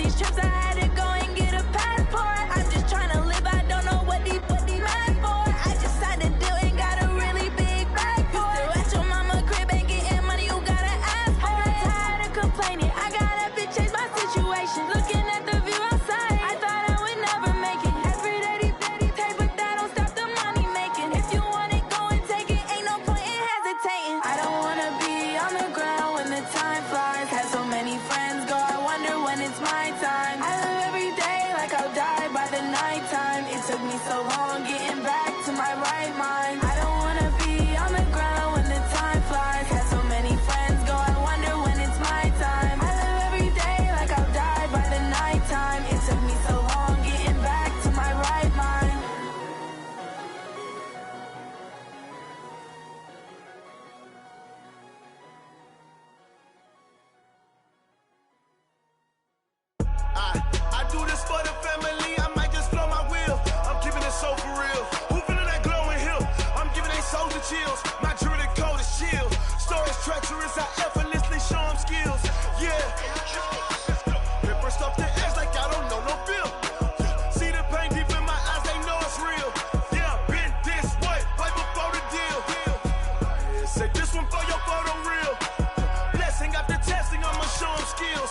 these trips, I had to go and get a passport. I'm just trying to live, I don't know what these mad for. I just signed a deal and got a really big bag for it. Still at your mama crib, ain't getting money, you gotta ask for it. I got tired of complaining, I gotta change my situation. Looking at the view outside, I thought I would never make it. Every day they take, but that don't stop the money making. If you want it, go and take it, ain't no point in hesitating. I don't wanna be on the ground when the time flies. Had so many friends go, I wonder when it's my time. I live every day like I'll die by the nighttime. It took me so long getting back to my right mind. I don't wanna be on the ground when the time flies. Had so many friends go, I wonder when it's my time. I live every day like I'll die by the nighttime. It took me so long getting back to my right mind. I do this for the family, I might just blow my wheel. I'm keeping it so for real. Who feeling that glowing hill? I'm giving they souls the chills. My jewelry code is chill. Stories treacherous, I effortlessly show them skills. Yeah. Paper stuff the edge like I don't know no feel. See the pain deep in my eyes, they know it's real. Yeah, been this way, right before the deal. Say this one for your photo real. Blessing after testing, I'ma show them skills.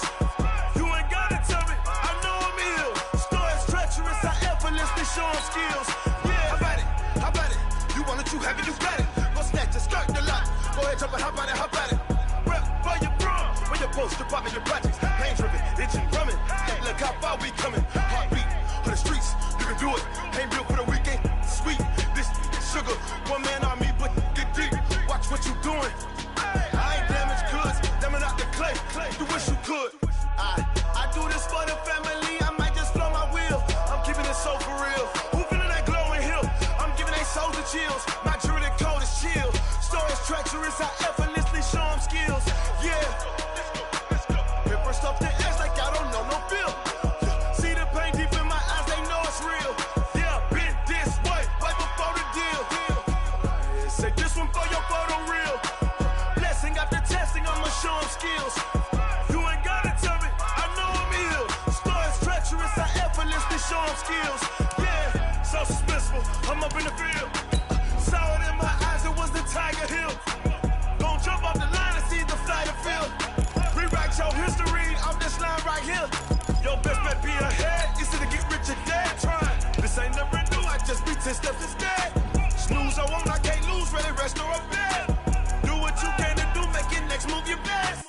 You ain't gotta tell me, I know I'm ill. Stories treacherous, I effortlessly show them skills. Yeah, how about it? How about it? You want it, you have it, you got it. Go snatch it, start the lot. Go ahead, jump it, how about it? How about it? Rep for your bro, for your poster, popping your projects. Pain driven, itching, drumming. Look how far we coming. Heartbeat for the streets, you can do it. Ain't built for the weekend, sweet. This sugar, one man army, but get deep. Watch what you doing. I ain't damaged goods, damn out the clay. You wish you could. I do this for the family, I might just blow my wheel. I'm keeping it so for real. Who feeling that glowing hill? I'm giving they souls the chills. My jewelry code is chill. Stories treacherous, I effortlessly show them skills. Yeah. Paper stuff the edge like I don't know no feel. See the pain deep in my eyes, they know it's real. Yeah, been this way, right before the deal. Say this one for your photo real. Blessing after testing, I'ma show them skills. You ain't gotta tell me, I know I'm ill. Stories treacherous, I effortlessly show them skills. Yeah, so suspenseful, I'm up in the field. Saw it in my eyes, it was the Tiger Hill. Gon' jump off the line and see the flight of field. Rewrite your history off this line right here. Your best bet be ahead, easy to get rich or dead. Trying, this ain't never new, I just be 10 steps instead. Snooze I won't, I can't lose, ready, rest or a bed. Do what you can to do, make your next move your best.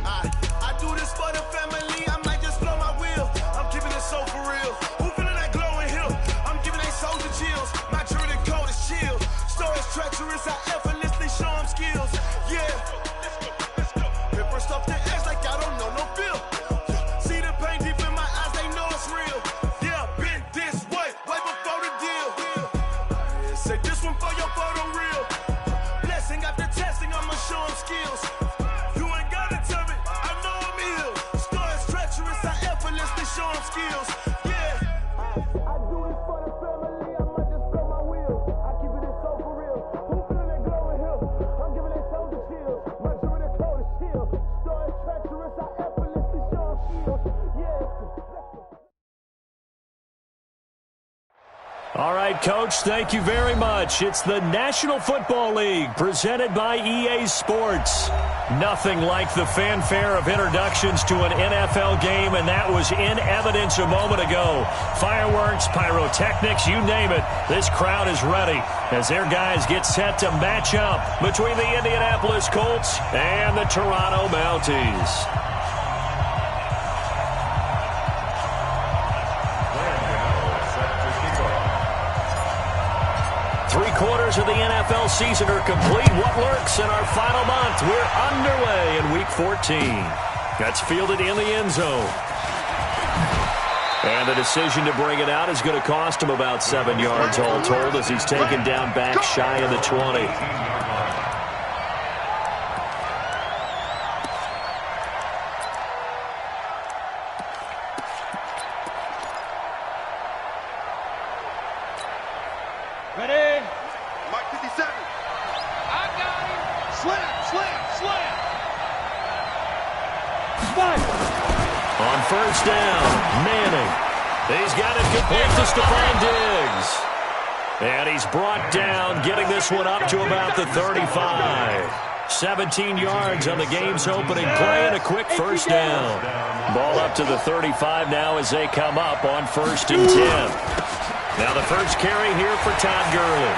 I do this for the family, I might just blow my wheel. I'm keeping it so for real. Who feeling that glowing hill? I'm giving they souls the chills. My jewelry code is chill. Stories treacherous, I effortlessly show them skills. Yeah. Paper stuff the edge like I don't know no feel. See the pain deep in my eyes, they know it's real. Yeah, been this way, right before the deal. Say this one for your photo real. Blessing after testing, I'ma show them skills. You ain't gotta tell me, I know I'm ill. Stories treacherous, I effortlessly show them skills. Yeah. I do this for the family, I might just blow my wheel. I keep it so for real. Who feeling that glowing hill? I'm giving they souls the chills. My jewelry code is chill. Stories treacherous, I effortlessly show them skills. Yeah. All right, Coach, thank you very much. It's the National Football League presented by EA Sports. Nothing like the fanfare of introductions to an NFL game, and that was in evidence a moment ago. Fireworks, pyrotechnics, you name it. This crowd is ready as their guys get set to match up between the Indianapolis Colts and the Toronto Mounties. Three-quarters of the NFL season are complete. What lurks in our final month? We're underway in Week 14. That's fielded in the end zone. And the decision to bring it out is going to cost him about 7 yards all told as he's taken down back shy of the 20. Ready? Mark 57. I got him. Slam, slam, slam. Spike. On first down, Manning. He's got it complete to Stephon Diggs. And he's brought down, getting this one up to about the 35. 17 yards on the game's opening play and a quick first down. Ball up to the 35 now as they come up on first and 10. Now the first carry here for Todd Gurley.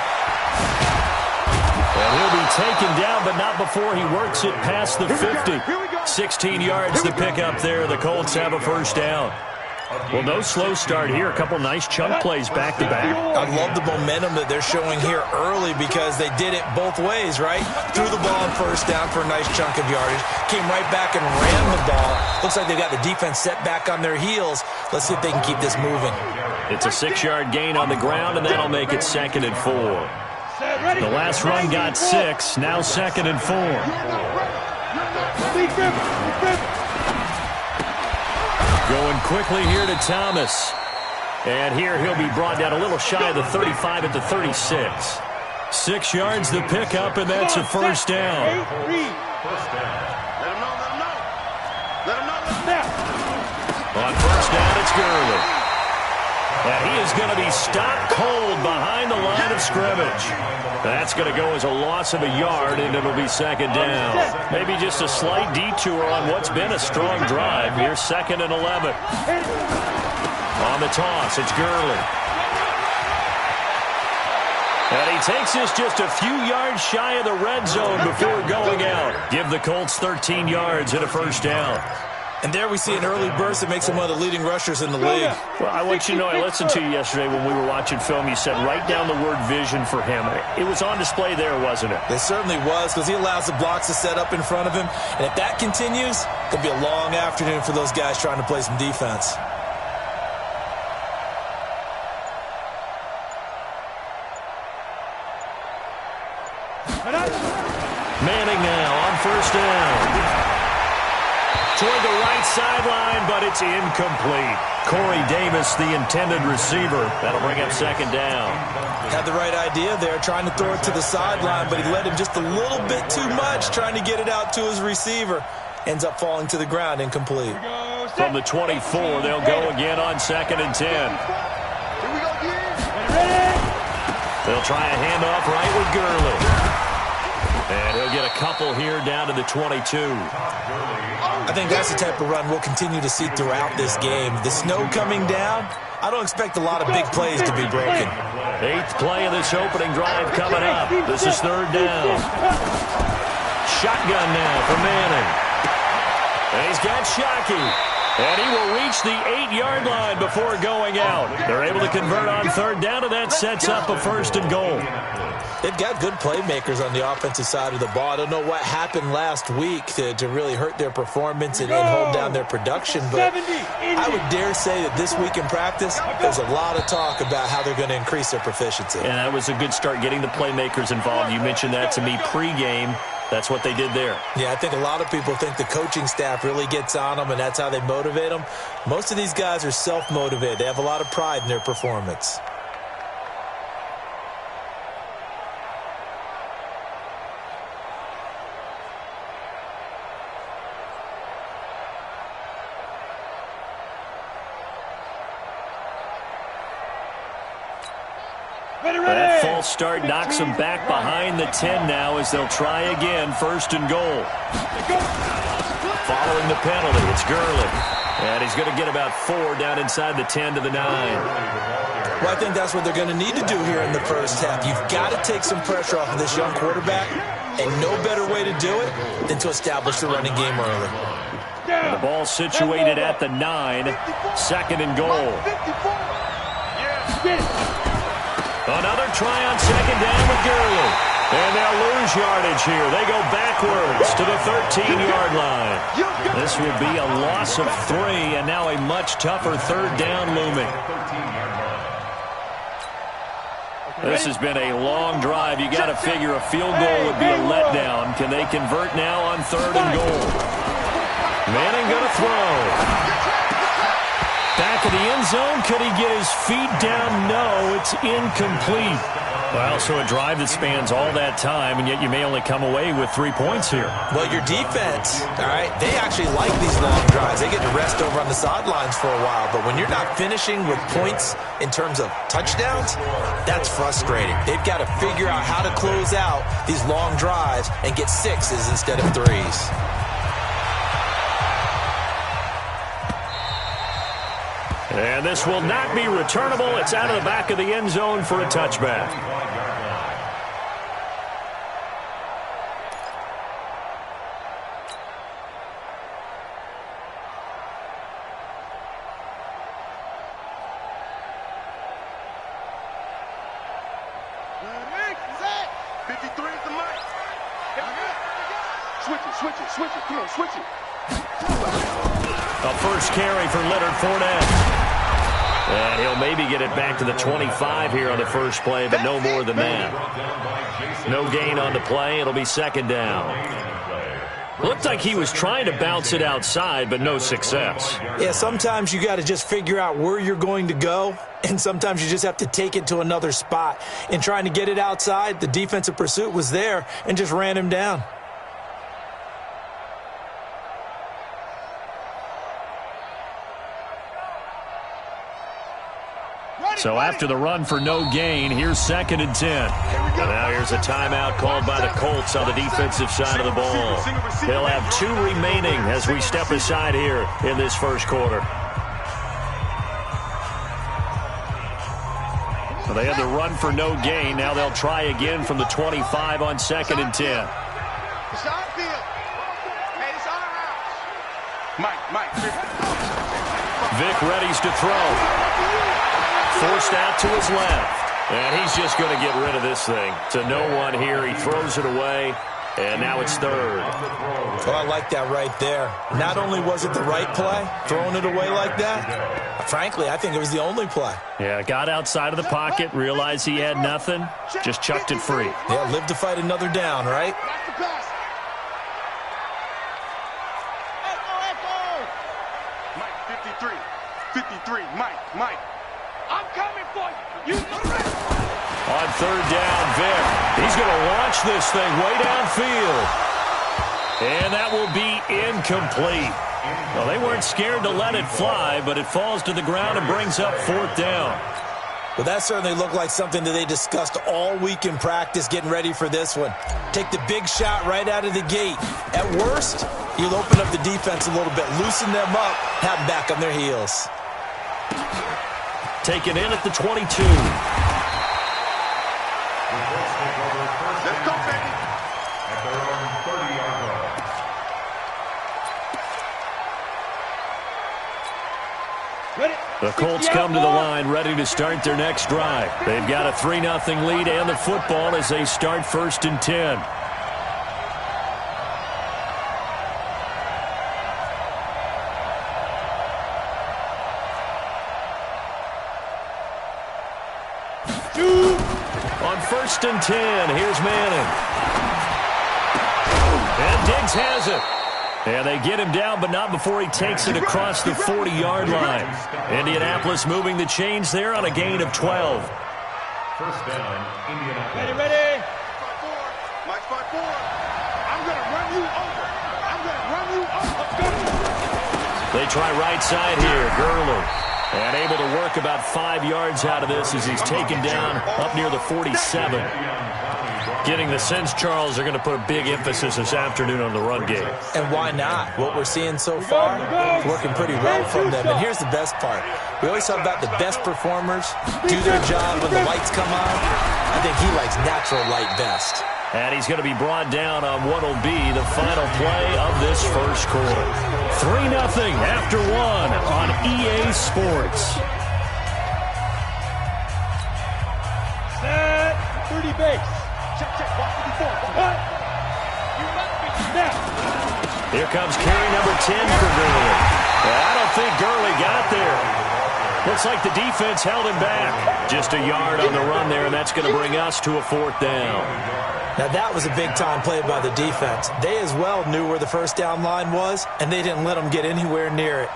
And he'll be taken down, but not before he works it past the 50. 16 yards to pick up there. The Colts have a first down. Well, no slow start here. A couple nice chunk plays back-to-back. I love the momentum that they're showing here early because they did it both ways, right? Threw the ball on first down for a nice chunk of yardage. Came right back and ran the ball. Looks like they've got the defense set back on their heels. Let's see if they can keep this moving. It's a 6-yard gain on the ground, and that'll make it 2nd and 4. The last run got 6. Now 2nd and 4. Going quickly here to Thomas. And here he'll be brought down a little shy of the 35 at the 36. 6 yards to pick up, and that's a first down. Let him know. On first down, it's Gurley. And he is going to be stopped cold behind the line of scrimmage. That's going to go as a loss of a yard, and it'll be 2nd down. Maybe just a slight detour on what's been a strong drive. Here's 2nd and 11. On the toss, it's Gurley. And he takes this just a few yards shy of the red zone before going out. Give the Colts 13 yards and a first down. And there we see an early burst that makes him one of the leading rushers in the league. Well, I want you to know, I listened to you yesterday when we were watching film. You said write down the word vision for him. It was on display there, wasn't it? It certainly was, because he allows the blocks to set up in front of him. And if that continues, it'll be a long afternoon for those guys trying to play some defense. Manning now on first down. Toward the right sideline, but it's incomplete. Corey Davis, the intended receiver. That'll bring up 2nd down. Had the right idea there, trying to throw it to the sideline, but he led him just a little bit too much, trying to get it out to his receiver. Ends up falling to the ground, incomplete. From the 24, they'll go again on 2nd and 10. They'll try a handoff right with Gurley. And he'll get a couple here down to the 22. I think that's the type of run we'll continue to see throughout this game. The snow coming down, I don't expect a lot of big plays to be broken. 8th play of this opening drive coming up. This is 3rd down. Shotgun now for Manning. And he's got Shockey. And he will reach the 8-yard line before going out. They're able to convert on 3rd down, and that sets up a 1st and goal. They've got good playmakers on the offensive side of the ball. I don't know what happened last week to really hurt their performance and hold down their production, but I would dare say that this week in practice, there's a lot of talk about how they're going to increase their proficiency. And that was a good start, getting the playmakers involved. You mentioned that to me pregame. That's what they did there. Yeah, I think a lot of people think the coaching staff really gets on them, and that's how they motivate them. Most of these guys are self-motivated. They have a lot of pride in their performance. That false start knocks them back behind the 10 now as they'll try again, 1st and goal. Following the penalty, it's Gurley. And he's going to get about 4 down inside the 10 to the 9. Well, I think that's what they're going to need to do here in the first half. You've got to take some pressure off of this young quarterback, and no better way to do it than to establish the running game early. And the ball situated at the 9, 2nd and goal. Another try on 2nd down with Gurley. And they'll lose yardage here. They go backwards to the 13-yard line. This will be a loss of 3, and now a much tougher 3rd down looming. This has been a long drive. You got to figure a field goal would be a letdown. Can they convert now on 3rd and goal? Manning going to throw. Back back of the end zone. Could he get his feet down? No, it's incomplete. Well, so a drive that spans all that time, and yet you may only come away with 3 points here. Well, your defense, all right, they actually like these long drives. They get to rest over on the sidelines for a while, but when you're not finishing with points in terms of touchdowns, that's frustrating. They've got to figure out how to close out these long drives and get 6s instead of 3s. And this will not be returnable. It's out of the back of the end zone for a touchback. Switch it. Come on, switch it. A first carry for Leonard Fournette. And he'll maybe get it back to the 25 here on the first play, but no more than that. No gain on the play. It'll be second down. Looked like he was trying to bounce it outside, but no success. Yeah, sometimes you got to just figure out where you're going to go, and sometimes you just have to take it to another spot. In trying to get it outside, the defensive pursuit was there and just ran him down. So after the run for no gain, here's 2nd and 10. And now here's a timeout called by the Colts on the defensive side of the ball. They'll have 2 remaining as we step aside here in this first quarter. So they had the run for no gain. Now they'll try again from the 25 on 2nd and 10. It's our field. Hey, it's our house. Mike. Vic readies to throw. Forced out to his left. And he's just going to get rid of this thing. To no one here. He throws it away. And now it's 3rd. Oh, I like that right there. Not only was it the right play, throwing it away like that, frankly, I think it was the only play. Yeah, got outside of the pocket, realized he had nothing, just chucked it free. Yeah, live to fight another down, right? Mike, 53, Mike. I'm coming for you. On 3rd down, Vic. He's going to launch this thing way downfield. And that will be incomplete. Well, they weren't scared to let it fly, but it falls to the ground and brings up 4th down. Well, that certainly looked like something that they discussed all week in practice getting ready for this one. Take the big shot right out of the gate. At worst, you'll open up the defense a little bit, loosen them up, have them back on their heels. Taken in at the 22. Let's go, baby. At their own 30-yard line. The Colts come to the line ready to start their next drive. They've got a 3-0 lead and the football as they start 1st and 10. On 1st and 10, here's Manning. And Diggs has it. And they get him down, but not before he takes it across the 40-yard line. Indianapolis moving the chains there on a gain of 12. First down, Indianapolis. Ready. Mike, 5-4. I'm going to run you over. They try right side here. Gurley. And able to work about 5 yards out of this as he's taken down up near the 47. Getting the sense, Charles, they're going to put a big emphasis this afternoon on the run game. And why not? What we're seeing so far is working pretty well from them. And here's the best part. We always talk about the best performers do their job when the lights come on. I think he likes natural light best. And he's going to be brought down on what will be the final play of this first quarter. 3-0 after 1 on EA Sports. Set 30 base. Check, watch the before. Here comes carry number 10 for Gurley. I don't think Gurley got there. Looks like the defense held him back. Just a yard on the run there, and that's going to bring us to a 4th down. Now, that was a big-time play by the defense. They as well knew where the first down line was, and they didn't let them get anywhere near it.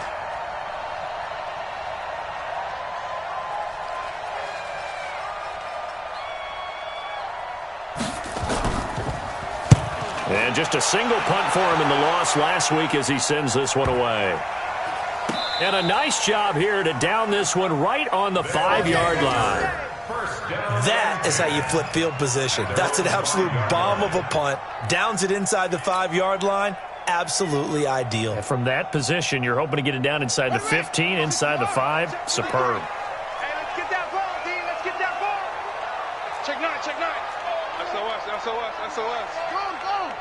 And just a single punt for him in the loss last week as he sends this one away. And a nice job here to down this one right on the 5-yard line. That is how you flip field position. That's an absolute bomb of a punt. Downs it inside the 5-yard line. Absolutely ideal. And from that position, you're hoping to get it down inside the 15, inside the 5. Superb. Hey, let's get that ball, D. Let's get that ball. Check 9, check 9. SOS, SOS, SOS. Go.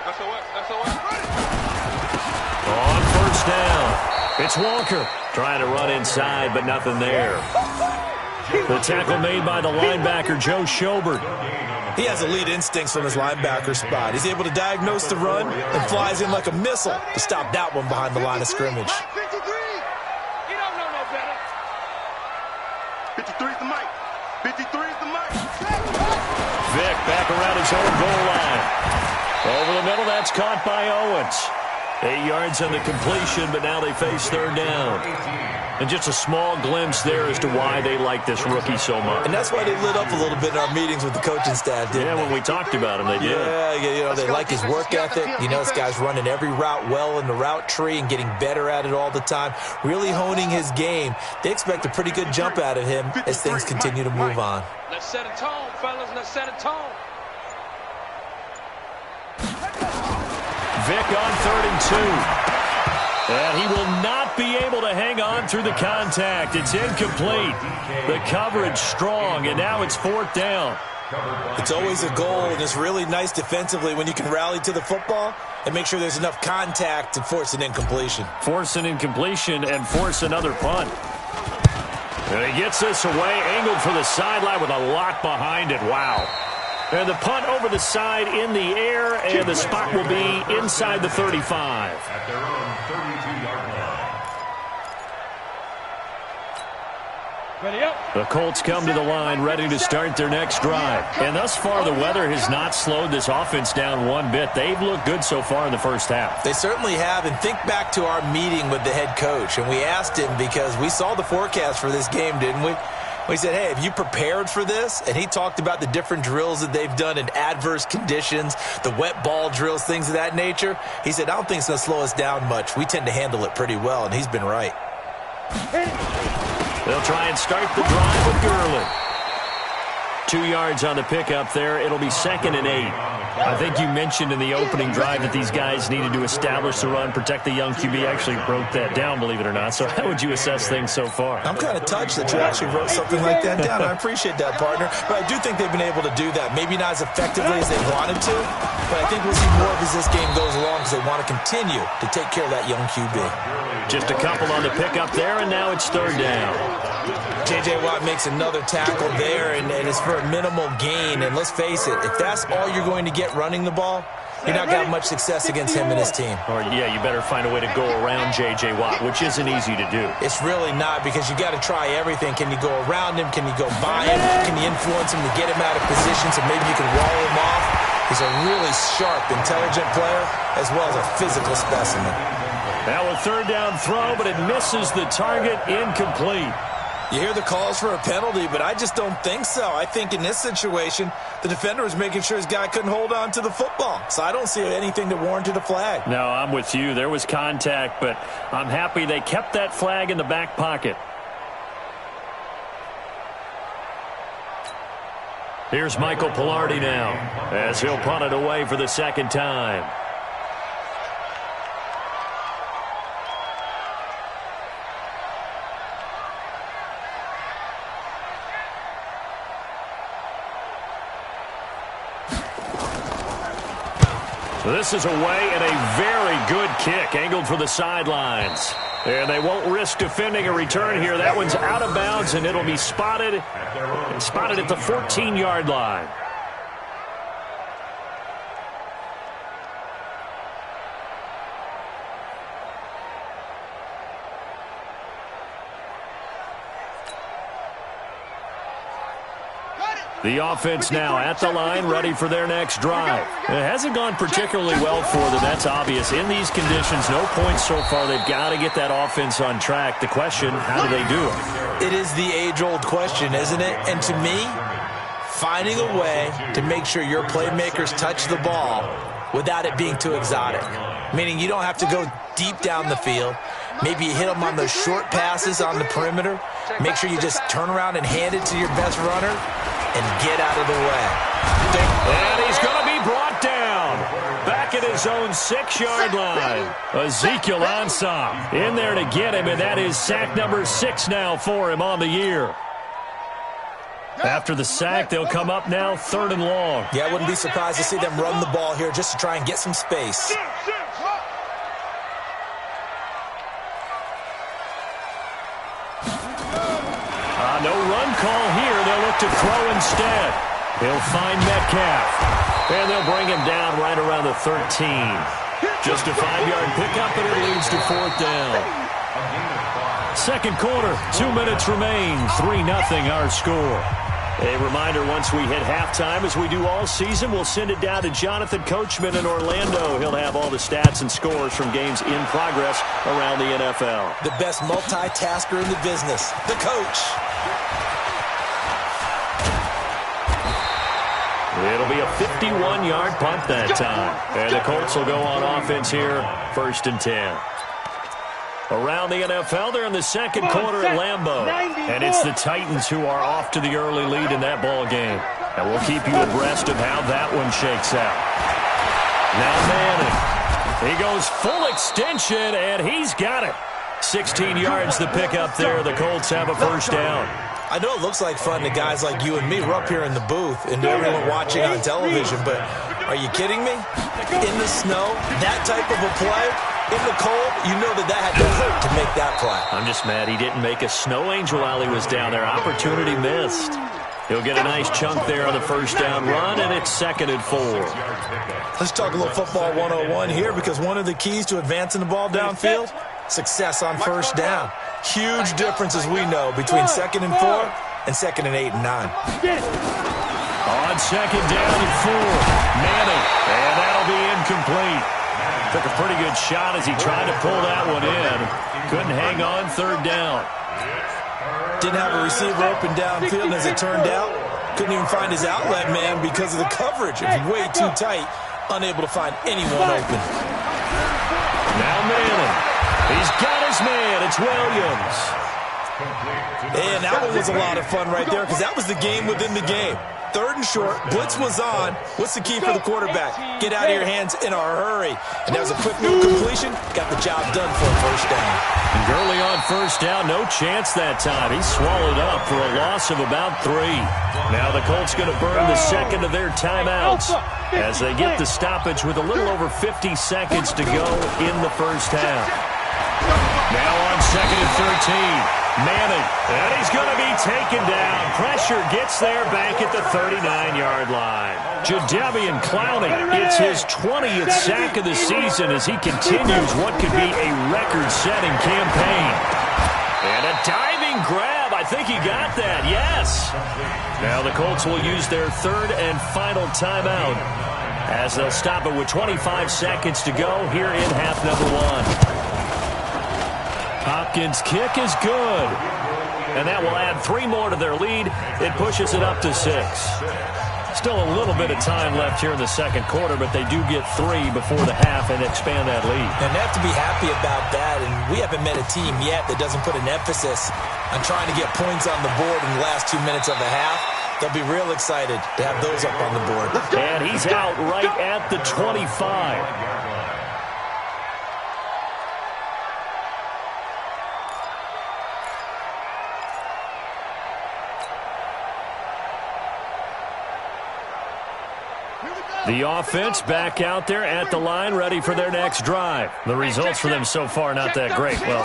SOS, SOS. On first down. It's Walker trying to run inside, but nothing there. The tackle made by the linebacker, Joe Schobert. He has elite instincts from his linebacker spot. He's able to diagnose the run and flies in like a missile to stop that one behind the line of scrimmage. 53. You don't know no better. 53's the mic. 53's the mic. Vick back around his own goal line. Over the middle, that's caught by Owens. 8 yards on the completion, but now they face third down. And just a small glimpse there as to why they like this rookie so much. And that's why they lit up a little bit in our meetings with the coaching staff, didn't they? When we talked about him, they did. Yeah, they like his work ethic. You know, this guy's running every route well in the route tree and getting better at it all the time, really honing his game. They expect a pretty good jump out of him as things continue to move on. Let's set a tone, fellas. Let's set a tone. Vick on 3rd and 2. And he will not be able to hang on through the contact. It's incomplete. The coverage strong, and now it's 4th down. It's always a goal, and it's really nice defensively when you can rally to the football and make sure there's enough contact to force an incompletion. Force an incompletion and force another punt. And he gets this away, angled for the sideline with a lock behind it. Wow. And the punt over the side in the air, and the spot will be inside the 35. At their own 32-yard line. Ready up. The Colts come to the line ready to start their next drive. And thus far, the weather has not slowed this offense down one bit. They've looked good so far in the first half. They certainly have, and think back to our meeting with the head coach, and we asked him because we saw the forecast for this game, didn't we? We said, hey, have you prepared for this? And he talked about the different drills that they've done in adverse conditions, the wet ball drills, things of that nature. He said, I don't think it's going to slow us down much. We tend to handle it pretty well, and he's been right. They'll try and start the drive with Gurley. 2 yards on the pickup there. It'll be 2nd and 8. I think you mentioned in the opening drive that these guys needed to establish the run, protect the young QB. Actually wrote that down, believe it or not. So how would you assess things so far? I'm kind of touched that you actually wrote something like that down. I appreciate that, partner. But I do think they've been able to do that. Maybe not as effectively as they wanted to, but I think we'll see more of as this game goes along because they want to continue to take care of that young QB. Just a couple on the pickup there, and now it's 3rd down. J.J. Watt makes another tackle there, and it's for a minimal gain. And let's face it, if that's all you're going to get running the ball, you're not going to have much success against him and his team. Or, yeah, you better find a way to go around J.J. Watt, which isn't easy to do. It's really not, because you got to try everything. Can you go around him? Can you go by him? Can you influence him to get him out of position so maybe you can wall him off? He's a really sharp, intelligent player as well as a physical specimen. Now a 3rd down throw, but it misses the target, incomplete. You hear the calls for a penalty, but I just don't think so. I think in this situation, the defender was making sure his guy couldn't hold on to the football. So I don't see anything that warranted a flag. No, I'm with you. There was contact, but I'm happy they kept that flag in the back pocket. Here's Michael Pilardi now as he'll punt it away for the 2nd time. This is away and a very good kick, angled for the sidelines. And they won't risk defending a return here. That one's out of bounds, and it'll be spotted at the 14-yard line. The offense now at the line, ready for their next drive. It hasn't gone particularly well for them. That's obvious. In these conditions, no points so far. They've got to get that offense on track. The question, how do they do it? It is the age-old question, isn't it? And to me, finding a way to make sure your playmakers touch the ball without it being too exotic. Meaning you don't have to go deep down the field. Maybe you hit them on those short passes on the perimeter. Make sure you just turn around and hand it to your best runner and get out of the way. And he's going to be brought down. Back at his own 6-yard line. Ezekiel Ansah in there to get him, and that is sack number 6 now for him on the year. After the sack, they'll come up now 3rd and long. Yeah, I wouldn't be surprised to see them run the ball here just to try and get some space. No run call here. They'll look to throw instead. He'll find Metcalf. And they'll bring him down right around the 13. Just a 5-yard pickup, and it leads to 4th down. Second quarter, 2 minutes remain. 3-0 our score. A reminder, once we hit halftime, as we do all season, we'll send it down to Jonathan Coachman in Orlando. He'll have all the stats and scores from games in progress around the NFL. The best multitasker in the business, the coach. It'll be a 51-yard punt that time. And the Colts will go on offense here, 1st and 10. Around the NFL, they're in the second quarter at Lambeau. And it's the Titans who are off to the early lead in that ball game. And we'll keep you abreast of how that one shakes out. Now Manning. He goes full extension, and he's got it. 16 yards to pick up there. The Colts have a 1st down. I know it looks like fun to guys like you and me. We're up here in the booth and to everyone watching on television, but are you kidding me? In the snow, that type of a play, in the cold, you know that had to hurt to make that play. I'm just mad he didn't make a snow angel while he was down there. Opportunity missed. He'll get a nice chunk there on the 1st down run, and it's 2nd and 4. Let's talk a little football 101 here, because one of the keys to advancing the ball downfield, success on 1st down. Huge difference, as we know, between 2nd and 4 and 2nd and 8 and 9. On 2nd down and 4, Manning, and that'll be incomplete. Took a pretty good shot as he tried to pull that one in. Couldn't hang on 3rd down. Didn't have a receiver open downfield, and as it turned out, couldn't even find his outlet man because of the coverage. It was way too tight, unable to find anyone open. Now Manning. He's got his man. It's Williams. And that one was a lot of fun right there, because that was the game within the game. 3rd and short, blitz was on. What's the key for the quarterback? Get out of your hands in a hurry. And that was a quick little completion. Got the job done for a 1st down. And Gurley on 1st down, no chance that time. He's swallowed up for a loss of about 3. Now the Colts going to burn the 2nd of their timeouts as they get the stoppage with a little over 50 seconds to go in the 1st half. Now on 2nd and 13. Manning, and he's going to be taken down. Pressure gets there back at the 39-yard line. Jadeveon Clowney, it's his 20th sack of the season as he continues what could be a record-setting campaign. And a diving grab. I think he got that, yes. Now the Colts will use their 3rd and final timeout as they'll stop it with 25 seconds to go here in half number 1. Hopkins' kick is good. And that will add 3 more to their lead. It pushes it up to 6. Still a little bit of time left here in the second quarter, but they do get 3 before the half and expand that lead. And they have to be happy about that. And we haven't met a team yet that doesn't put an emphasis on trying to get points on the board in the last 2 minutes of a half. They'll be real excited to have those up on the board. And he's out right at the 25. The offense back out there at the line, ready for their next drive. The results for them so far, not that great. Well,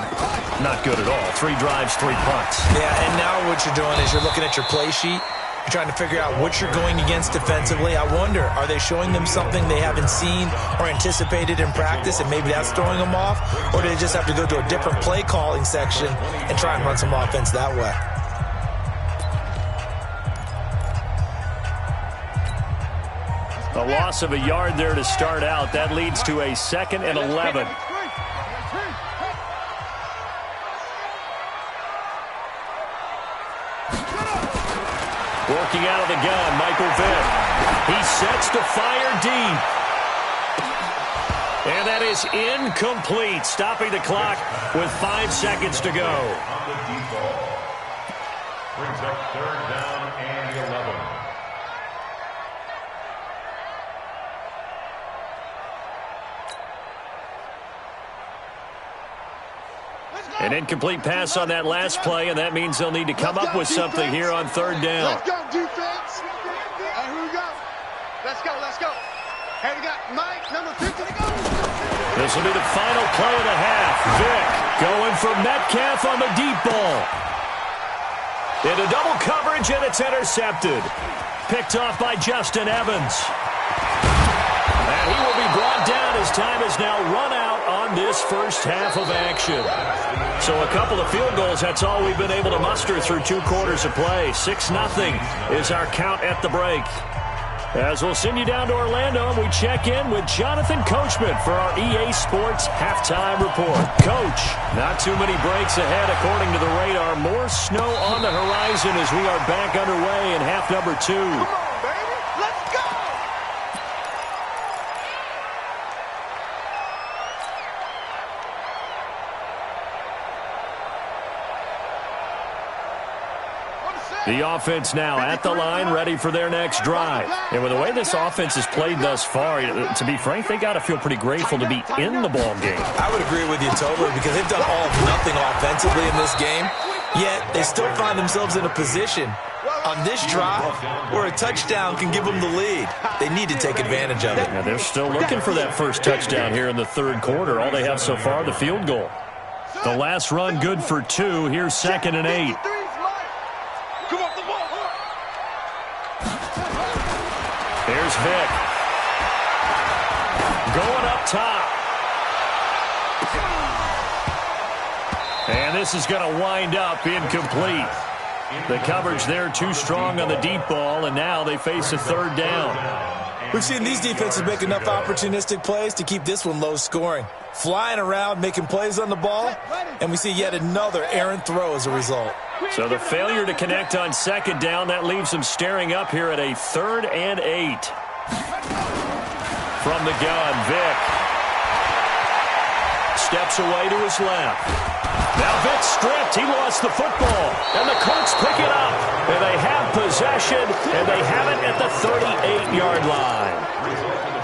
not good at all. 3 drives, 3 punts. Yeah, and now what you're doing is you're looking at your play sheet. You're trying to figure out what you're going against defensively. I wonder, are they showing them something they haven't seen or anticipated in practice, and maybe that's throwing them off? Or do they just have to go to a different play calling section and try and run some offense that way? A loss of a yard there to start out. That leads to a 2nd and 11. Working out of the gun, Michael Vick. He sets to fire deep. And that is incomplete, stopping the clock with 5 seconds to go. On the deep ball. Brings up third down and 11. An incomplete pass on that last play, and that means they'll need to come up with something here on third down. Let's go, defense. Here we go. Let's go, let's go. Here we got Mike, number 50 to go. This will be the final play of the half. Vick going for Metcalf on the deep ball. Into double coverage, and it's intercepted. Picked off by Justin Evans. And he will be brought down as time is now run out on this first half of action. So a couple of field goals, that's all we've been able to muster through 2 quarters of play. 6-0 is our count at the break. As we'll send you down to Orlando, and we check in with Jonathan Coachman for our EA Sports Halftime Report. Coach, not too many breaks ahead according to the radar. More snow on the horizon as we are back underway in half number 2. Come on, baby. Let's go. The offense now at the line, ready for their next drive. And with the way this offense has played thus far, to be frank, they got to feel pretty grateful to be in the ball game. I would agree with you totally because they've done all of nothing offensively in this game, yet they still find themselves in a position on this drive where a touchdown can give them the lead. They need to take advantage of it. Now they're still looking for that first touchdown here in the third quarter. All they have so far, the field goal. The last run good for 2. Here's 2nd and 8. Come on, the ball. Here's Vick. Going up top. And this is going to wind up incomplete. The coverage there too strong on the deep ball, and now they face a third down. We've seen these defenses make enough opportunistic plays to keep this one low scoring. Flying around, making plays on the ball, and we see yet another errant throw as a result. So the failure to connect on 2nd down, that leaves them staring up here at a 3rd and 8. From the gun, Vick steps away to his left. Now Vick stripped. He lost the football. And the Colts pick it up. And they have possession, and they have it at the 38-yard line.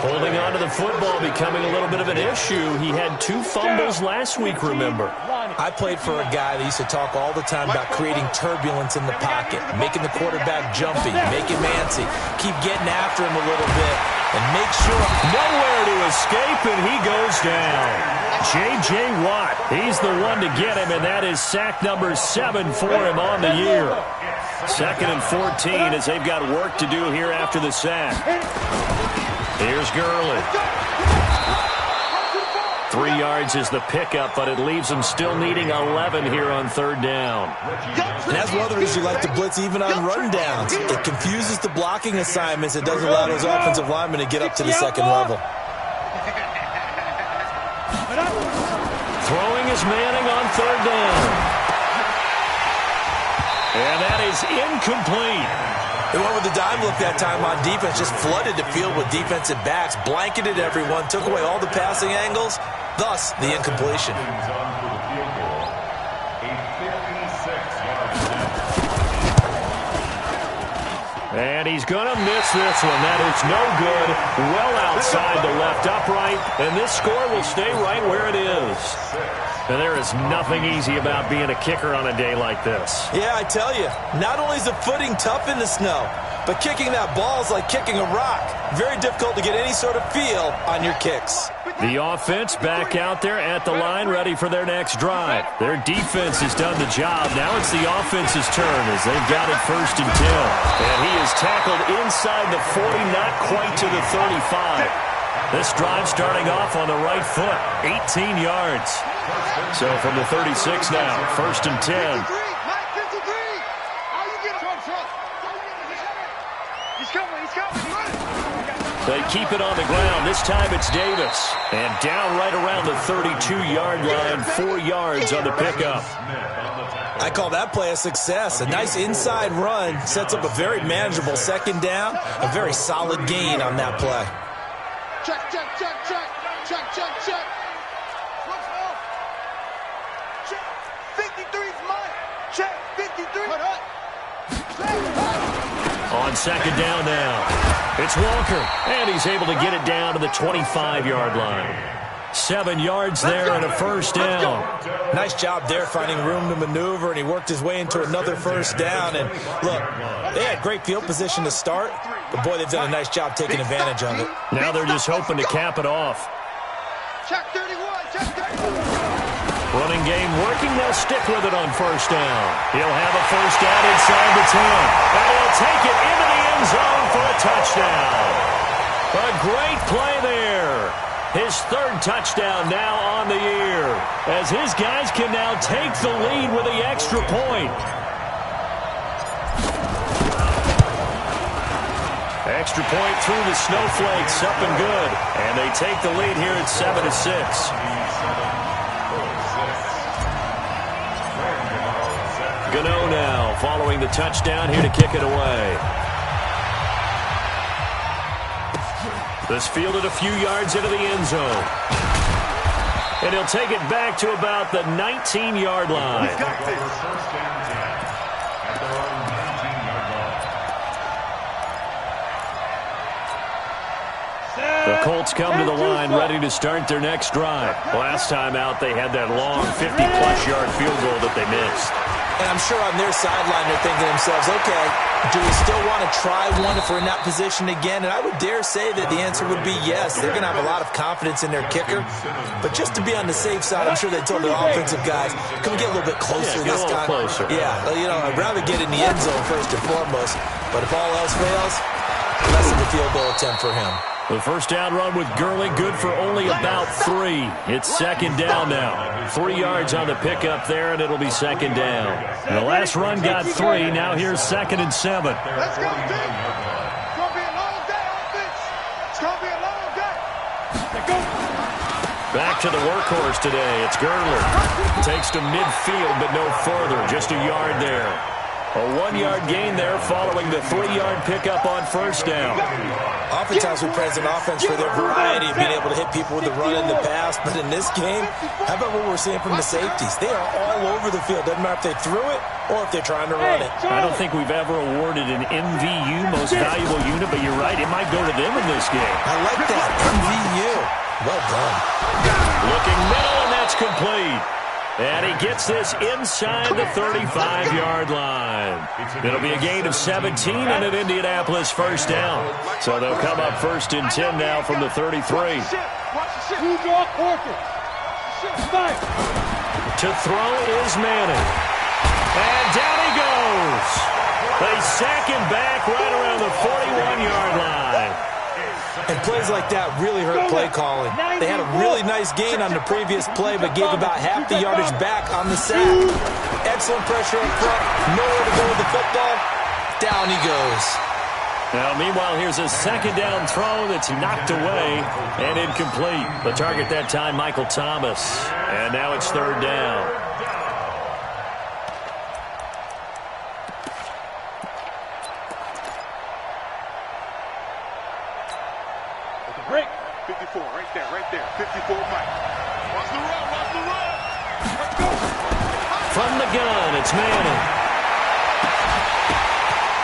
Holding on to the football becoming a little bit of an issue. He had 2 fumbles last week, remember. I played for a guy that used to talk all the time about creating turbulence in the pocket, making the quarterback jumpy, make him antsy, keep getting after him a little bit, and make sure nowhere to escape, and he goes down. J.J. Watt, he's the one to get him, and that is sack number 7 for him on the year. 2nd and 14 as they've got work to do here after the sack. Here's Gurley. 3 yards is the pickup, but it leaves them still needing 11 here on 3rd down. And that's one of the reasons you like to blitz even on rundowns. It confuses the blocking assignments. It doesn't allow those offensive linemen to get up to the 2nd level. Throwing is Manning on 3rd down. And that is incomplete. They went with the dime look that time on defense, just flooded the field with defensive backs, blanketed everyone, took away all the passing angles, thus the incompletion. And he's going to miss this one. That is no good. Well outside the left upright, and this score will stay right where it is. And there is nothing easy about being a kicker on a day like this. Yeah, I tell you, not only is the footing tough in the snow, but kicking that ball is like kicking a rock. Very difficult to get any sort of feel on your kicks. The offense back out there at the line, ready for their next drive. Their defense has done the job. Now it's the offense's turn as they've got it 1st and 10. And he is tackled inside the 40, not quite to the 35. This drive starting off on the right foot, 18 yards. So from the 36 now, 1st and 10. They keep it on the ground. This time it's Davis. And down right around the 32-yard line, 4 yards on the pickup. I call that play a success. A nice inside run sets up a very manageable 2nd down. A very solid gain on that play. Check, check, check, check, check. Check, check, check. What's off? Check. 53's mine. Check. 53. Put up. On second down now, it's Walker, and he's able to get it down to the 25-yard line. 7 yards there and a first down. Nice job there finding room to maneuver, and he worked his way into another first down. And look, they had great field position to start, but boy, they've done a nice job taking advantage of it. Now they're just hoping to cap it off. Check 31. Check 31. Running game working, they'll stick with it on first down. He'll have a first down inside the 10, and he'll take it into the end zone for a touchdown. A great play there. His third touchdown now on the year, as his guys can now take the lead with the extra point. Extra point through the snowflakes, up and good. And they take the lead here at 7-6. Gano now following the touchdown here to kick it away. This fielded a few yards into the end zone. And he'll take it back to about the 19-yard line. The Colts come to the line ready to start their next drive. Last time out, they had that long 50-plus yard field goal that they missed. And I'm sure on their sideline they're thinking to themselves, okay, do we still want to try one if we're in that position again? And I would dare say that the answer would be yes. They're going to have a lot of confidence in their kicker. But just to be on the safe side, I'm sure they told the offensive guys, come get a little bit closer this time. Closer. Yeah, you know, I'd rather get in the end zone first and foremost. But if all else fails, less of a field goal attempt for him. The first down run with Gurley, good for only about 3. It's second down now. 3 yards on the pickup there, and it'll be second down. And the last run got 3. Now here's 2nd and 7. Let's go, team. It's going to be a long day, offense. It's going to be a long day. Let's go. Back to the workhorse today. It's Gurley. Takes to midfield, but no further. Just a yard there. A 1-yard gain there following the 3-yard pickup on first down. Oftentimes we praise an offense for their variety of being able to hit people with the run in the pass, but in this game, how about what we're seeing from the safeties? They are all over the field. Doesn't matter if they threw it or if they're trying to run it. I don't think we've ever awarded an MVU, most valuable unit, but you're right, it might go to them in this game. I like that, MVU. Well done. Looking middle, and that's complete. And he gets this inside the 35-yard line. It'll be a gain of 17 and an Indianapolis first down. So they'll come up 1st and 10 now from the 33. To throw is Manning. And down he goes. They sack him back right around the 41-yard line. And plays like that really hurt play calling. They had a really nice gain on the previous play, but gave about half the yardage back on the sack. Excellent pressure up front. Nowhere to go with the football. Down he goes. Now, meanwhile, here's a second down throw that's knocked away and incomplete. The target that time, Michael Thomas. And now it's 3rd down. Break. 54, right there. 54, Mike. Watch the run. Let's go. From the gun, it's Manning.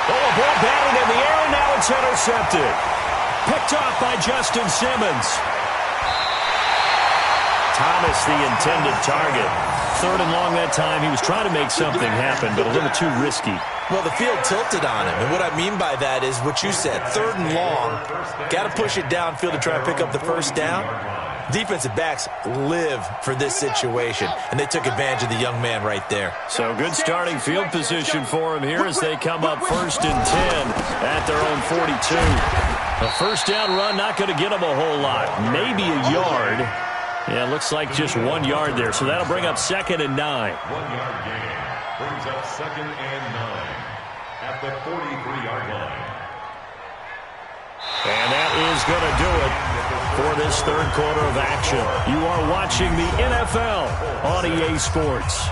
Oh, a ball batted in the air, and now it's intercepted. Picked off by Justin Simmons. Thomas, the intended target. 3rd and long that time. He was trying to make something happen, but a little too risky. Well, the field tilted on him, and what I mean by that is what you said, 3rd and long, got to push it downfield to try and pick up the first down. Defensive backs live for this situation, and they took advantage of the young man right there. So good starting field position for him here as they come up 1st and 10 at their own 42. A first down run not going to get them a whole lot, maybe a yard. Yeah, it looks like just 1 yard there, so that'll bring up 2nd and 9. 1-yard gain brings up 2nd and 9 at the 43-yard line. And that is going to do it for this 3rd quarter of action. You are watching the NFL on EA Sports.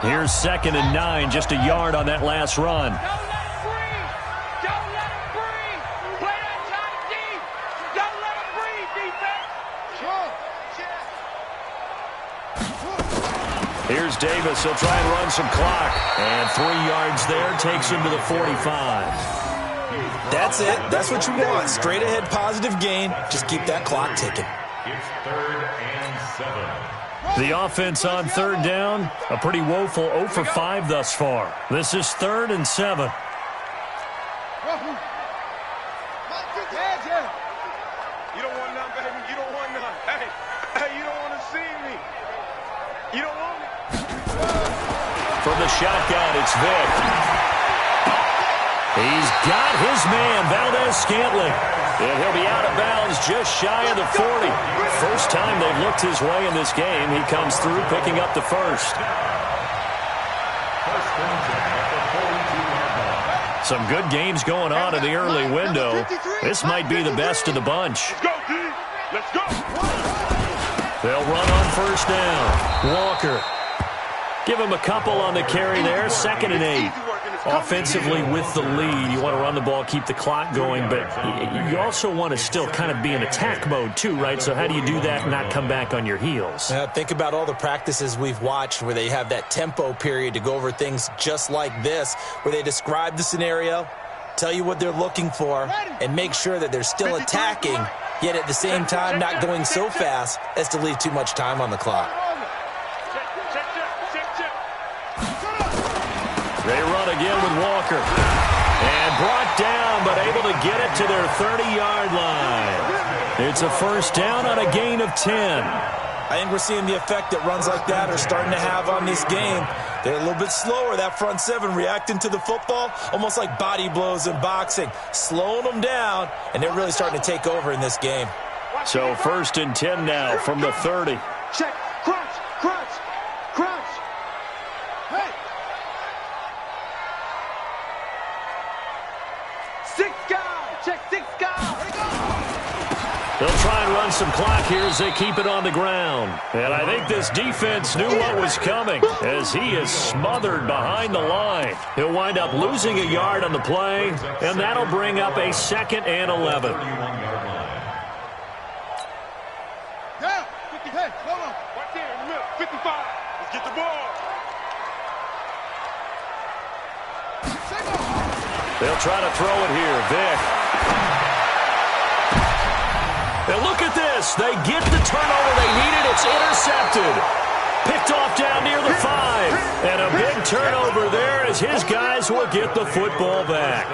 Here's 2nd and 9, just a yard on that last run. Don't let him breathe. Don't let him breathe. Play that tight deep. Don't let him breathe, defense. Here's Davis. He'll try and run some clock. And 3 yards there takes him to the 45. That's it. That's what you want. Straight ahead positive gain. Just keep that clock ticking. It's 3rd and 7. The offense on 3rd down, a pretty woeful 0 for 5 thus far. This is 3rd and 7. You don't want none, baby. You don't want none. Hey, you don't want to see me. You don't want me. From the shotgun, it's Vic. He's got his man, Valdez-Scantling. And he'll be out of bounds just shy of the 40. First time they've looked his way in this game. He comes through picking up the first. Some good games going on in the early window. This might be the best of the bunch. Let's go, D. Let's go. They'll run on 1st down. Walker. Give him a couple on the carry there. 2nd and 8. Offensively with the lead, you want to run the ball, keep the clock going, but you also want to still kind of be in attack mode too, right? So how do you do that and not come back on your heels? Think about all the practices we've watched where they have that tempo period to go over things just like this, where they describe the scenario, tell you what they're looking for, and make sure that they're still attacking, yet at the same time not going so fast as to leave too much time on the clock. They run again with Walker. And brought down, but able to get it to their 30-yard line. It's a 1st down on a gain of 10. I think we're seeing the effect that runs like that are starting to have on this game. They're a little bit slower, that front 7, reacting to the football, almost like body blows in boxing, slowing them down, and they're really starting to take over in this game. So 1st and 10 now from the 30. Check. Crunch. Crunch. Crunch. Hey. 6 guys. Check 6 guys. They'll try and run some clock here as they keep it on the ground. And I think this defense knew what was coming as he is smothered behind the line. He'll wind up losing a yard on the play, and that'll bring up a 2nd and 11. Down. 50. Hey, hold on. Right there in the middle. 55. Let's get the ball. They'll try to throw it here. Vic. And look at this. They get the turnover they needed. It's intercepted. Picked off down near the 5. And a big turnover there as his guys will get the football back.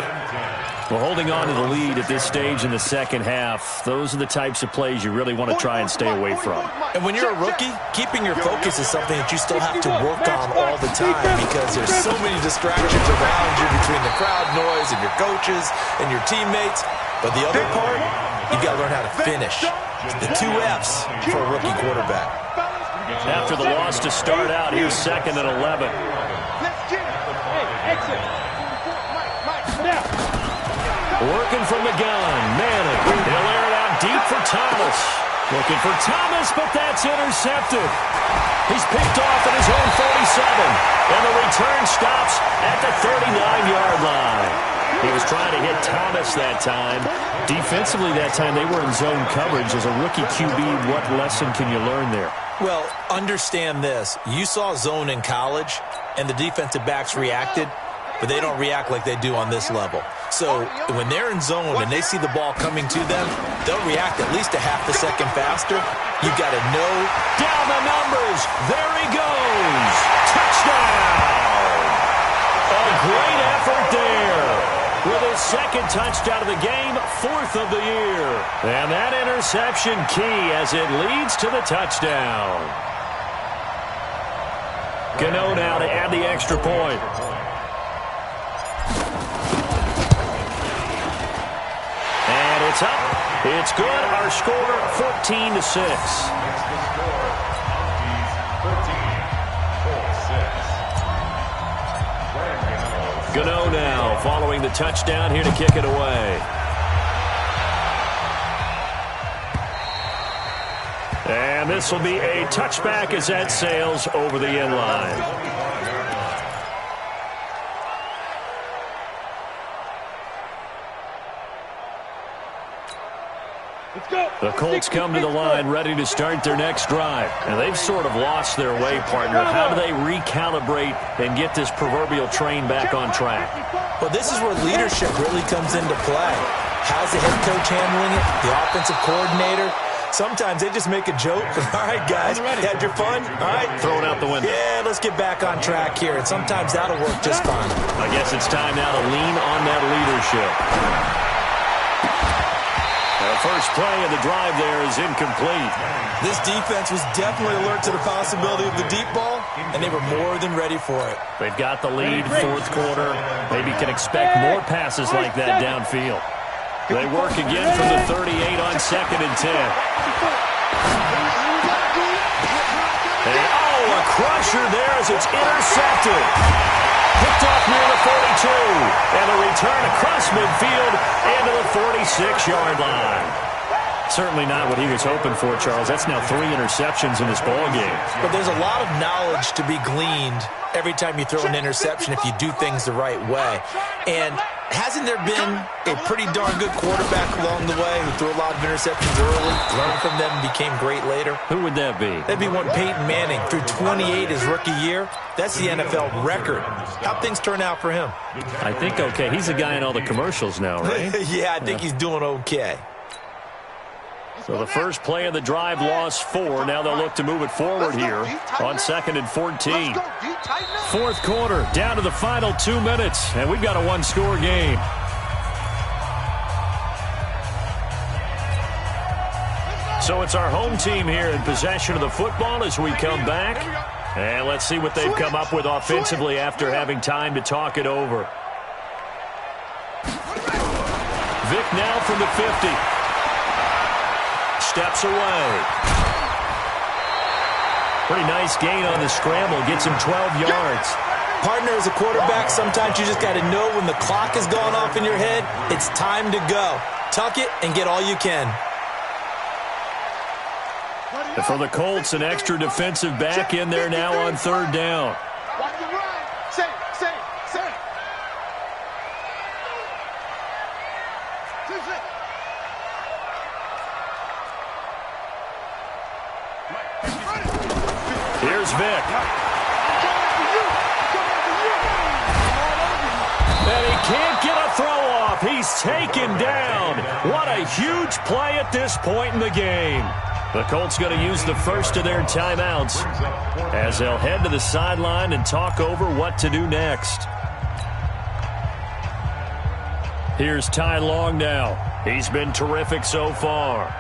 Well, holding on to the lead at this stage in the second half, those are the types of plays you really want to try and stay away from. And when you're a rookie, keeping your focus is something that you still have to work on all the time because there's so many distractions around you between the crowd noise and your coaches and your teammates. But the other part, you've got to learn how to finish. The 2 F's for a rookie quarterback. After the loss to start out, here's 2nd and 11. Let's get it. Hey, exit. Mike, now. Working from the gun, Manning. He'll air it out deep for Thomas. Looking for Thomas, but that's intercepted. He's picked off at his own 47, and the return stops at the 39-yard line. He was trying to hit Thomas that time. Defensively that time, they were in zone coverage. As a rookie QB, what lesson can you learn there? Well, understand this. You saw zone in college, and the defensive backs reacted, but they don't react like they do on this level. So when they're in zone and they see the ball coming to them, they'll react at least a half a second faster. You've got to know. Down the numbers. There he goes. Touchdown. A great effort there. With his 2nd touchdown of the game, 4th of the year. And that interception key as it leads to the touchdown. Gano now to add the extra point. And it's up. It's good. Our score, 14-6. Gano now following the touchdown here to kick it away. And this will be a touchback as that sails over the end line. The Colts come to the line ready to start their next drive. And they've sort of lost their way, partner. How do they recalibrate and get this proverbial train back on track? Well, this is where leadership really comes into play. How's the head coach handling it? The offensive coordinator? Sometimes they just make a joke. All right, guys, had your fun? All right. Throw it out the window. Yeah, let's get back on track here. And sometimes that'll work just fine. I guess it's time now to lean on that leadership. The first play of the drive there is incomplete. This defense was definitely alert to the possibility of the deep ball, and they were more than ready for it. They've got the lead, fourth quarter. Maybe can expect more passes like that downfield. They work again from the 38 on 2nd and 10. And, a crusher there as it's intercepted. Picked off near the 42. And a return across midfield into the 46-yard line. Certainly not what he was hoping for, Charles. That's now 3 interceptions in this ball game. But there's a lot of knowledge to be gleaned every time you throw an interception if you do things the right way. And hasn't there been a pretty darn good quarterback along the way who threw a lot of interceptions early, learned from them, and became great later? Who would that be? That'd be one Peyton Manning. Threw 28 his rookie year. That's the NFL record. How'd things turn out for him? I think okay. He's a guy in all the commercials now, right? Yeah, I think he's doing okay. So the first play of the drive lost 4. Now they'll look to move it forward here on 2nd and 14. Fourth quarter, down to the final 2 minutes, and we've got a one-score game. So it's our home team here in possession of the football as we come back. And let's see what they've come up with offensively after having time to talk it over. Vic now from the 50. Steps away. Pretty nice gain on the scramble. Gets him 12 yards. Partner, as a quarterback, sometimes you just got to know when the clock has gone off in your head, it's time to go. Tuck it and get all you can. And for the Colts, an extra defensive back in there now on 3rd down. Here's Vic. And he can't get a throw off. He's taken down. What a huge play at this point in the game. The Colts going to use the first of their timeouts as they'll head to the sideline and talk over what to do next. Here's Ty Long now. He's been terrific so far.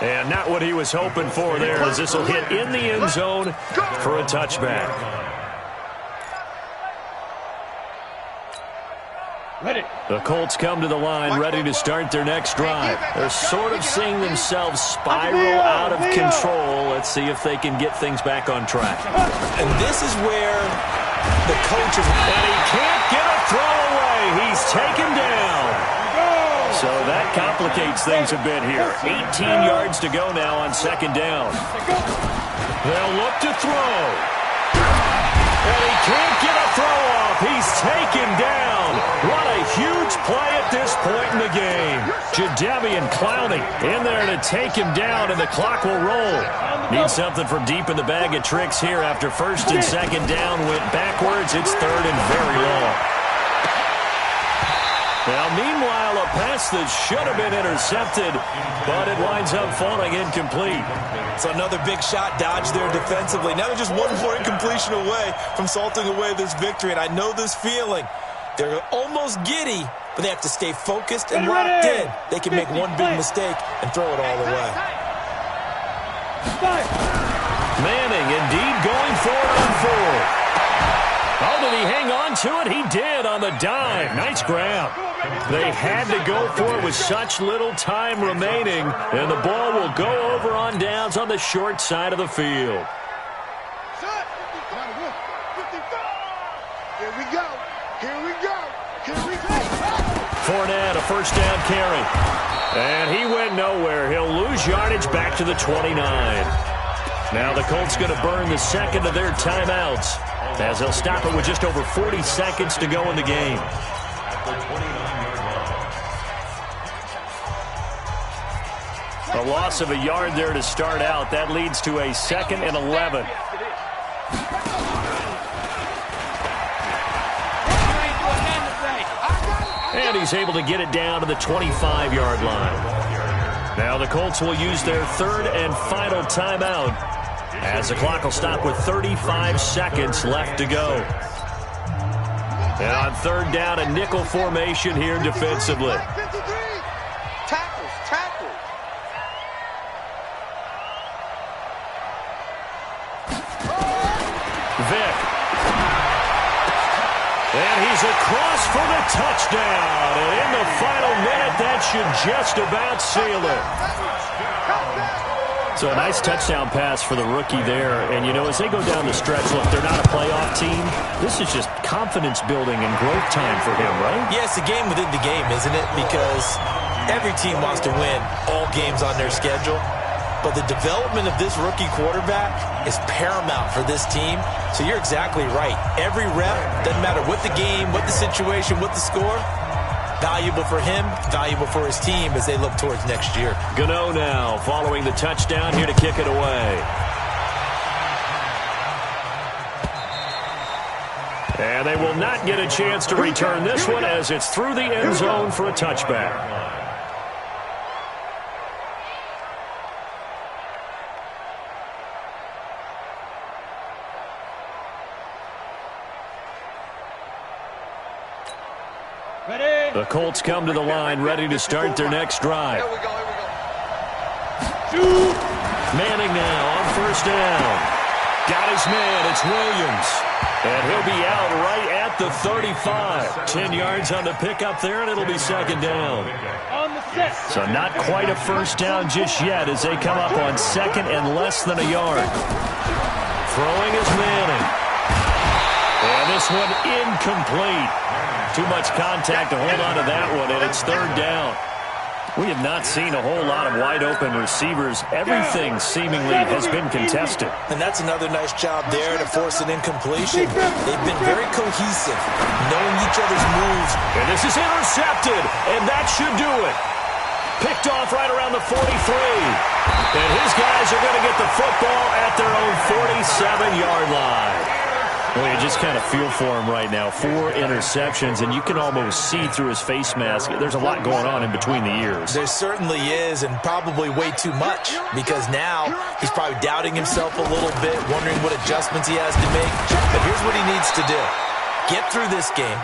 And not what he was hoping for there, as this will hit in the end zone for a touchback. The Colts come to the line ready to start their next drive. They're sort of seeing themselves spiral out of control. Let's see if they can get things back on track. And this is where the coach is... And he can't get a throw away. He's taken down. So that complicates things a bit here. 18 yards to go now on 2nd down. They'll look to throw. And he can't get a throw off. He's taken down. What a huge play at this point in the game. Jadeveon Clowney in there to take him down, and the clock will roll. Need something from deep in the bag of tricks here after 1st and 2nd down went backwards. It's 3rd and very long. Now, meanwhile, a pass that should have been intercepted, but it winds up falling incomplete. So another big shot dodged there defensively. Now they're just one more incompletion away from salting away this victory, and I know this feeling. They're almost giddy, but they have to stay focused and locked in. They can make one big mistake and throw it all away. Manning indeed going for it on 4. Oh, did he hang on to it? He did on the dive. Nice grab. They had to go for it with such little time remaining, and the ball will go over on downs on the short side of the field. Here we go. Here we go. Here we go. Fournette, a first down carry. And he went nowhere. He'll lose yardage back to the 29. Now the Colts going to burn the second of their timeouts, as they'll stop it with just over 40 seconds to go in the game. A loss of a yard there to start out. That leads to a 2nd and 11. And he's able to get it down to the 25-yard line. Now the Colts will use their 3rd and final timeout, as the clock will stop with 35 seconds left to go. And on 3rd down, a nickel formation here defensively. Vick. And he's across for the touchdown. And in the final minute, that should just about seal it. So a nice touchdown pass for the rookie there. And, you know, as they go down the stretch, look, they're not a playoff team. This is just confidence building and growth time for him, right? Yeah, it's a game within the game, isn't it? Because every team wants to win all games on their schedule. But the development of this rookie quarterback is paramount for this team. So you're exactly right. Every rep, doesn't matter what the game, what the situation, what the score, valuable for him, valuable for his team as they look towards next year. Gano now following the touchdown here to kick it away. And they will not get a chance to return this one as it's through the end zone for a touchback. The Colts come to the line, ready to start their next drive. Here we go, here we go. Manning now on 1st down. Got his man, it's Williams. And he'll be out right at the 35. 10 yards on the pickup there, and it'll be 2nd down. So not quite a 1st down just yet as they come up on 2nd and less than a yard. Throwing is Manning. And this one incomplete. Too much contact to hold on to that one, and it's 3rd down. We have not seen a whole lot of wide-open receivers. Everything seemingly has been contested. And that's another nice job there to force an incompletion. They've been very cohesive, knowing each other's moves. And this is intercepted, and that should do it. Picked off right around the 43. And his guys are going to get the football at their own 47-yard line. Well, you just kind of feel for him right now. 4 interceptions, and you can almost see through his face mask. There's a lot going on in between the ears. There certainly is, and probably way too much, because now he's probably doubting himself a little bit, wondering what adjustments he has to make. But here's what he needs to do. Get through this game,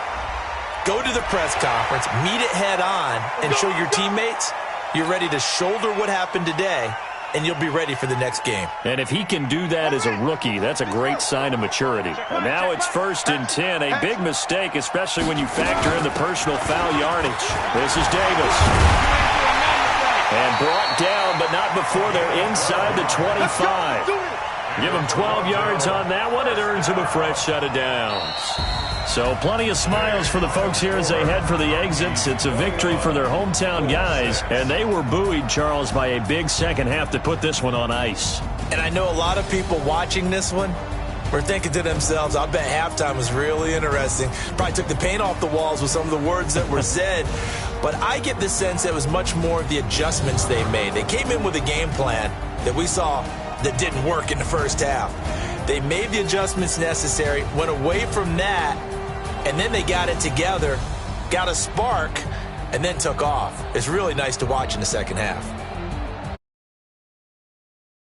go to the press conference, meet it head on, and show your teammates you're ready to shoulder what happened today, and you'll be ready for the next game. And if he can do that as a rookie, that's a great sign of maturity. And now it's 1st and 10, a big mistake, especially when you factor in the personal foul yardage. This is Davis. And brought down, but not before they're inside the 25. Give him 12 yards on that one. It earns him a fresh set of downs. So plenty of smiles for the folks here as they head for the exits. It's a victory for their hometown guys, and they were buoyed, Charles, by a big second half to put this one on ice. And I know a lot of people watching this one were thinking to themselves, I bet halftime was really interesting. Probably took the paint off the walls with some of the words that were said. But I get the sense that it was much more of the adjustments they made. They came in with a game plan that we saw that didn't work in the first half. They made the adjustments necessary, went away from that, and then they got it together, got a spark, and then took off. It's really nice to watch in the second half.